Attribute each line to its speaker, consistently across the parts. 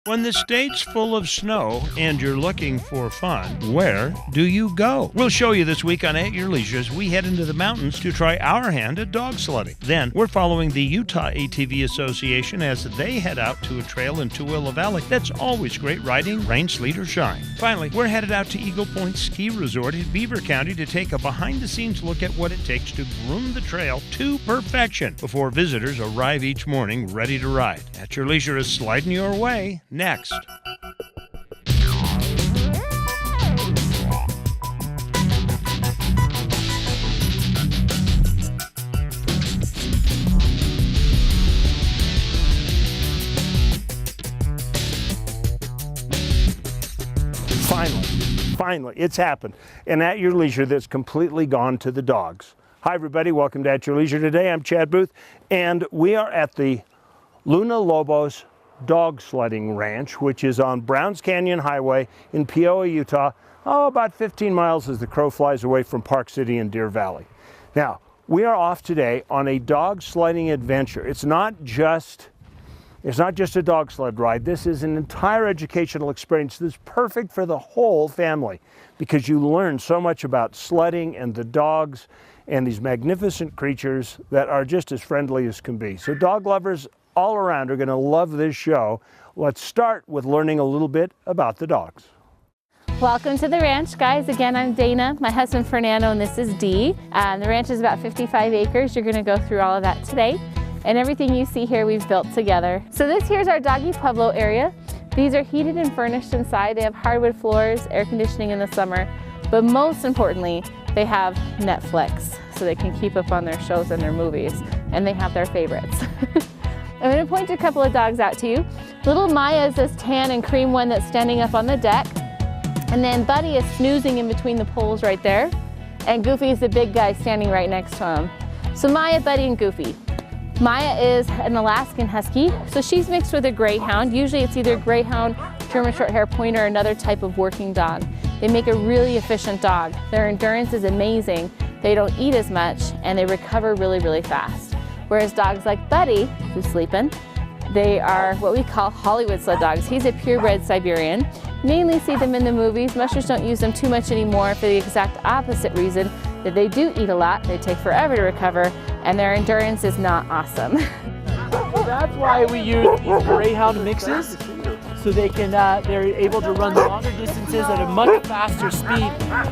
Speaker 1: When the state's full of snow and you're looking for fun, where do you go? We'll show you this week on At Your Leisure as we head into the mountains to try our hand at dog sledding. Then, we're following the Utah ATV Association as they head out to a trail in Tooele Valley that's always great riding, rain, sleet, or shine. Finally, we're headed out to Eagle Point Ski Resort in Beaver County to take a behind-the-scenes look at what it takes to groom the trail to perfection before visitors arrive each morning ready to ride. At Your Leisure is sliding your way next. Finally, it's happened. And At Your Leisure, that's completely gone to the dogs. Hi everybody, welcome to At Your Leisure today. I'm Chad Booth, and we are at the Luna Lobos Dog Sledding Ranch, which is on Browns Canyon Highway in Peoria, Utah, about 15 miles as the crow flies away from Park City and Deer Valley. Now, we are off today on a dog sledding adventure. It's not just a dog sled ride. This is an entire educational experience that's perfect for the whole family because you learn so much about sledding and the dogs and these magnificent creatures that are just as friendly as can be. So dog lovers all around are going to love this show. Let's start with learning a little bit about the dogs.
Speaker 2: Welcome to the ranch, guys. Again, I'm Dana, my husband Fernando, and this is Dee. The ranch is about 55 acres. You're going to go through all of that today. And everything you see here we've built together. So this here's our doggy pueblo area. These are heated and furnished inside. They have hardwood floors, air conditioning in the summer, but most importantly, they have Netflix, so they can keep up on their shows and their movies, and they have their favorites. I'm going to point a couple of dogs out to you. Little Maya is this tan and cream one that's standing up on the deck, and then Buddy is snoozing in between the poles right there, and Goofy is the big guy standing right next to him. So Maya, Buddy, and Goofy. Maya is an Alaskan Husky, so she's mixed with a Greyhound. Usually it's either Greyhound, German Shorthair Pointer, or another type of working dog. They make a really efficient dog. Their endurance is amazing. They don't eat as much, and they recover really, really fast. Whereas dogs like Buddy, who's sleeping, they are what we call Hollywood sled dogs. He's a purebred Siberian. Mainly see them in the movies. Mushers don't use them too much anymore for the exact opposite reason that they do eat a lot, they take forever to recover, and their endurance is not awesome.
Speaker 3: So that's why we use these Greyhound mixes, so they can they're able to run longer distances at a much faster speed,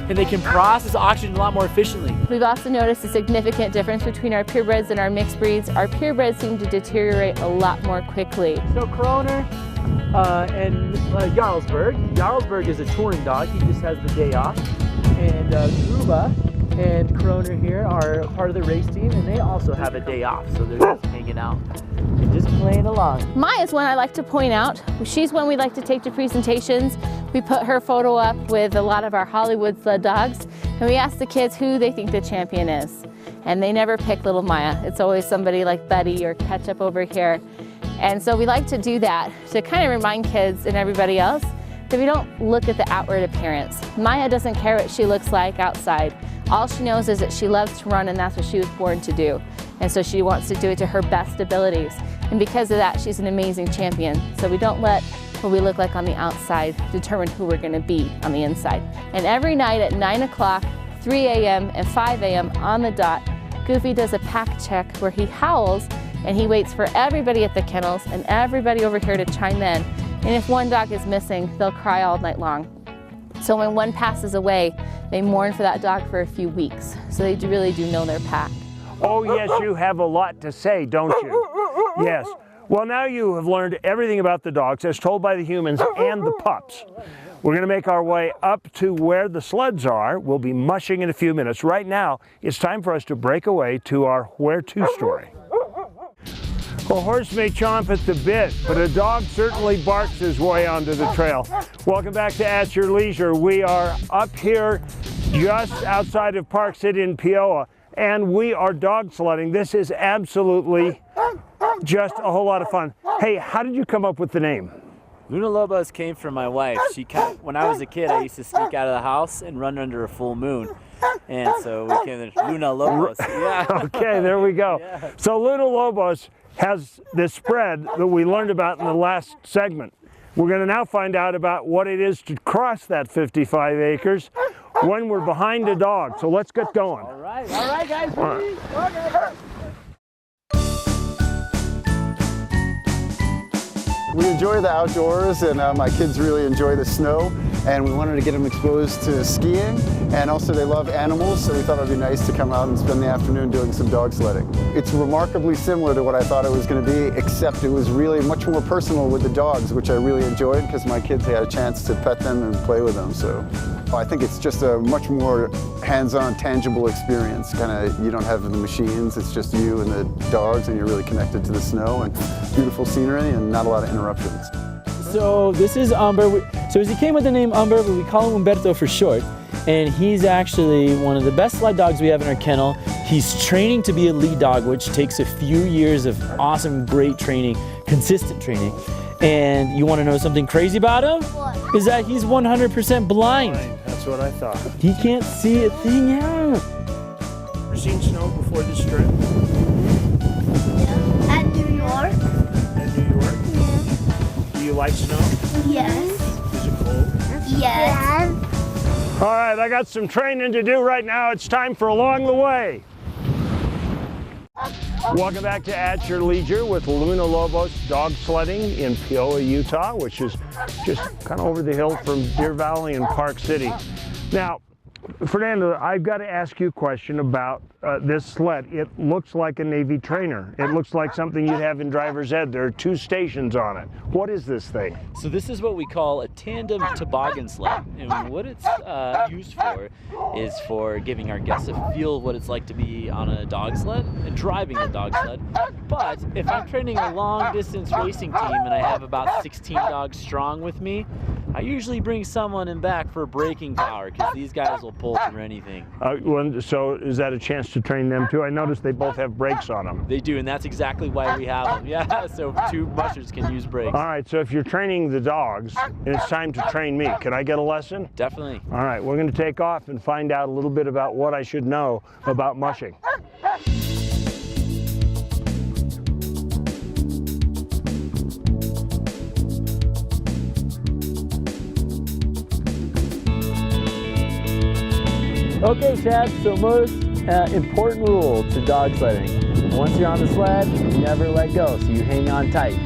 Speaker 3: and they can process oxygen a lot more efficiently.
Speaker 2: We've also noticed a significant difference between our purebreds and our mixed breeds. Our purebreds seem to deteriorate a lot more quickly.
Speaker 3: So Kroner and Jarlsberg. Jarlsberg is a touring dog, he just has the day off. And Gruba and Kroner here are part of the race team, and they also have a day off, so they're just hanging out and just playing along.
Speaker 2: Maya's one I like to point out. She's one we like to take to presentations. We put her photo up with a lot of our Hollywood sled dogs, and we ask the kids who they think the champion is. And they never pick little Maya. It's always somebody like Buddy or Ketchup over here. And so we like to do that to kind of remind kids and everybody else that we don't look at the outward appearance. Maya doesn't care what she looks like outside. All she knows is that she loves to run, and that's what she was born to do. And so she wants to do it to her best abilities. And because of that, she's an amazing champion. So we don't let what we look like on the outside determine who we're gonna be on the inside. And every night at 9 o'clock, 3 a.m. and 5 a.m. on the dot, Goofy does a pack check where he howls and he waits for everybody at the kennels and everybody over here to chime in. And if one dog is missing, they'll cry all night long. So when one passes away, they mourn for that dog for a few weeks. So they really do know their pack.
Speaker 1: Oh yes, you have a lot to say, don't you? Yes. Well, now you have learned everything about the dogs as told by the humans and the pups. We're going to make our way up to where the sleds are. We'll be mushing in a few minutes. Right now, it's time for us to break away to our where to story. A horse may chomp at the bit, but a dog certainly barks his way onto the trail. Welcome back to At Your Leisure. We are up here just outside of Park City in Peoria, and we are dog sledding. This is absolutely just a whole lot of fun. Hey, how did you come up with the name?
Speaker 3: Luna Lobos came from my wife. When I was a kid, I used to sneak out of the house and run under a full moon. And so we came to Luna Lobos. Yeah.
Speaker 1: Okay, there we go.
Speaker 3: Yeah.
Speaker 1: So Luna Lobos has this spread that we learned about in the last segment. We're going to now find out about what it is to cross that 55 acres when we're behind a dog. So let's get going.
Speaker 3: All right, guys. Ready? Okay.
Speaker 4: We enjoy the outdoors, and my kids really enjoy the snow, and we wanted to get them exposed to skiing, and also they love animals, so we thought it would be nice to come out and spend the afternoon doing some dog sledding. It's remarkably similar to what I thought it was going to be, except it was really much more personal with the dogs, which I really enjoyed because my kids had a chance to pet them and play with them. So I think it's just a much more hands-on, tangible experience. You don't have the machines, it's just you and the dogs, and you're really connected to the snow and beautiful scenery and not a lot of interruptions.
Speaker 3: So this is Umber. So he came with the name Umber, but we call him Umberto for short. And he's actually one of the best sled dogs we have in our kennel. He's training to be a lead dog, which takes a few years of awesome, great training, consistent training. And you want to know something crazy about him?
Speaker 5: What?
Speaker 3: Is that he's 100% blind.
Speaker 1: That's what I thought.
Speaker 3: He can't see a thing out.
Speaker 1: Ever seen snow before this trip?
Speaker 5: At New York?
Speaker 1: In New York?
Speaker 5: Yeah.
Speaker 1: Do you like snow?
Speaker 5: Yes.
Speaker 1: Is it cold?
Speaker 5: Yes.
Speaker 1: All right, I got some training to do right now. It's time for Along the Way. Welcome back to At Your Leisure with Luna Lobos Dog Sledding in Peoria, Utah, which is just kind of over the hill from Deer Valley and Park City. Now, Fernando, I've got to ask you a question about this sled. It looks like a Navy trainer. It looks like something you'd have in driver's ed. There are 2 stations on it. What is this thing?
Speaker 6: So this is what we call a tandem toboggan sled, and what it's used for is for giving our guests a feel of what it's like to be on a dog sled and driving a dog sled. But if I'm training a long distance racing team and I have about 16 dogs strong with me, I usually bring someone in back for braking power because these guys will pull through anything.
Speaker 1: So is that a chance to train them too? I noticed they both have brakes on them.
Speaker 6: They do, and that's exactly why we have them. Yeah, so 2 mushers can use brakes.
Speaker 1: All right, so if you're training the dogs and it's time to train me, can I get a lesson?
Speaker 6: Definitely.
Speaker 1: All right, we're going to take off and find out a little bit about what I should know about mushing.
Speaker 3: Okay, Chad, so most important rule to dog sledding. Once you're on the sled, you never let go, so you hang on tight.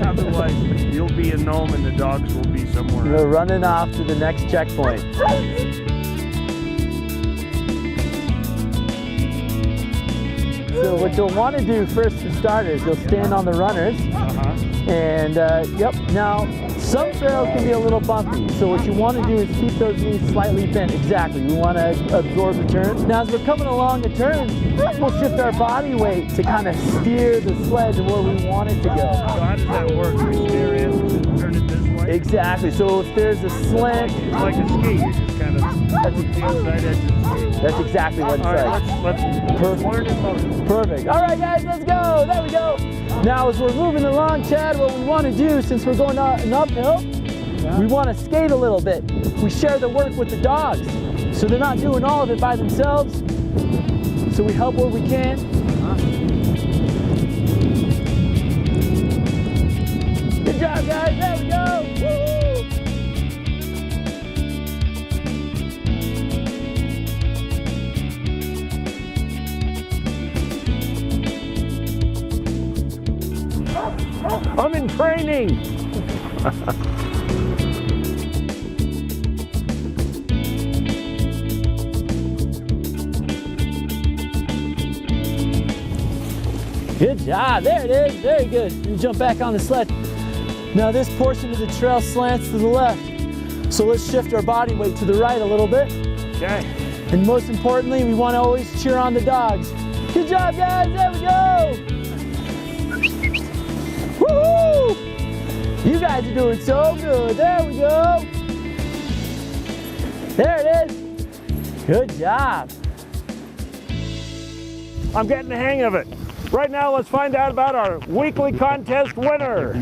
Speaker 1: Otherwise, you'll be a gnome and the dogs will be somewhere.
Speaker 3: You're running off to the next checkpoint. So what you'll want to do first to start is you'll stand on the runners. And yep, now some trails can be a little bumpy, so what you want to do is keep those knees slightly bent. Exactly, we want to absorb the turn. Now as we're coming along the turn, we'll shift our body weight to kind of steer the sled to where we want it to go.
Speaker 1: So how does that work? We steer in, turn it this way?
Speaker 3: Exactly, so if there's a slant,
Speaker 1: It's like a ski, you just kind of look the inside edge of the ski.
Speaker 3: that's exactly what it's
Speaker 1: All right,
Speaker 3: like.
Speaker 1: let's learn it motion.
Speaker 3: Perfect. All right, guys, let's go. There we go. Now, as we're moving along, Chad, what we want to do, since we're going an uphill, we want to skate a little bit. We share the work with the dogs, so they're not doing all of it by themselves. So we help where we can. Good job, guys. There we go. Woo!
Speaker 1: I'm in training.
Speaker 3: Good job. There it is. Very good. You jump back on the sled. Now this portion of the trail slants to the left. So let's shift our body weight to the right a little bit.
Speaker 1: Okay.
Speaker 3: And most importantly, we want to always cheer on the dogs. Good job, guys. There we go. Woohoo! You guys are doing so good. There we go. There it is. Good job.
Speaker 1: I'm getting the hang of it. Right now, let's find out about our weekly contest winner.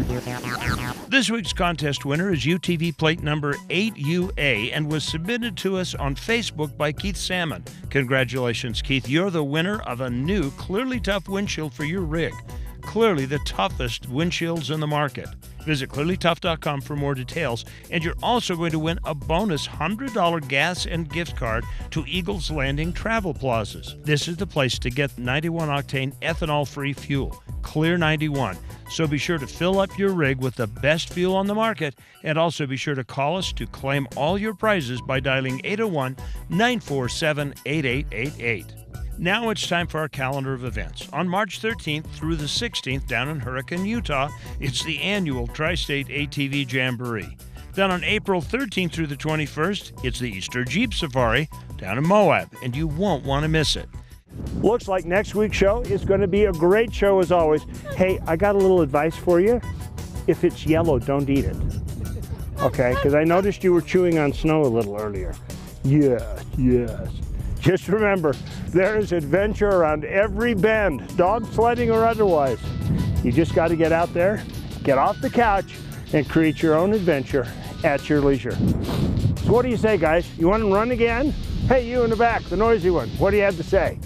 Speaker 1: This week's contest winner is UTV plate number 8UA and was submitted to us on Facebook by Keith Salmon. Congratulations, Keith. You're the winner of a new Clearly Tough windshield for your rig. Clearly the toughest windshields in the market. Visit clearlytough.com for more details, and you're also going to win a bonus $100 gas and gift card to Eagles Landing Travel Plazas. This is the place to get 91 octane ethanol-free fuel, Clear 91. So be sure to fill up your rig with the best fuel on the market, and also be sure to call us to claim all your prizes by dialing 801-947-8888. Now it's time for our calendar of events. On March 13th through the 16th down in Hurricane, Utah, it's the annual Tri-State ATV Jamboree. Then on April 13th through the 21st, it's the Easter Jeep Safari down in Moab, and you won't want to miss it. Looks like next week's show is going to be a great show as always. Hey, I got a little advice for you. If it's yellow, don't eat it. Okay, because I noticed you were chewing on snow a little earlier. Yes, yes. Just remember, there is adventure around every bend, dog sledding or otherwise. You just got to get out there, get off the couch, and create your own adventure at your leisure. So what do you say, guys? You want to run again? Hey, you in the back, the noisy one, what do you have to say?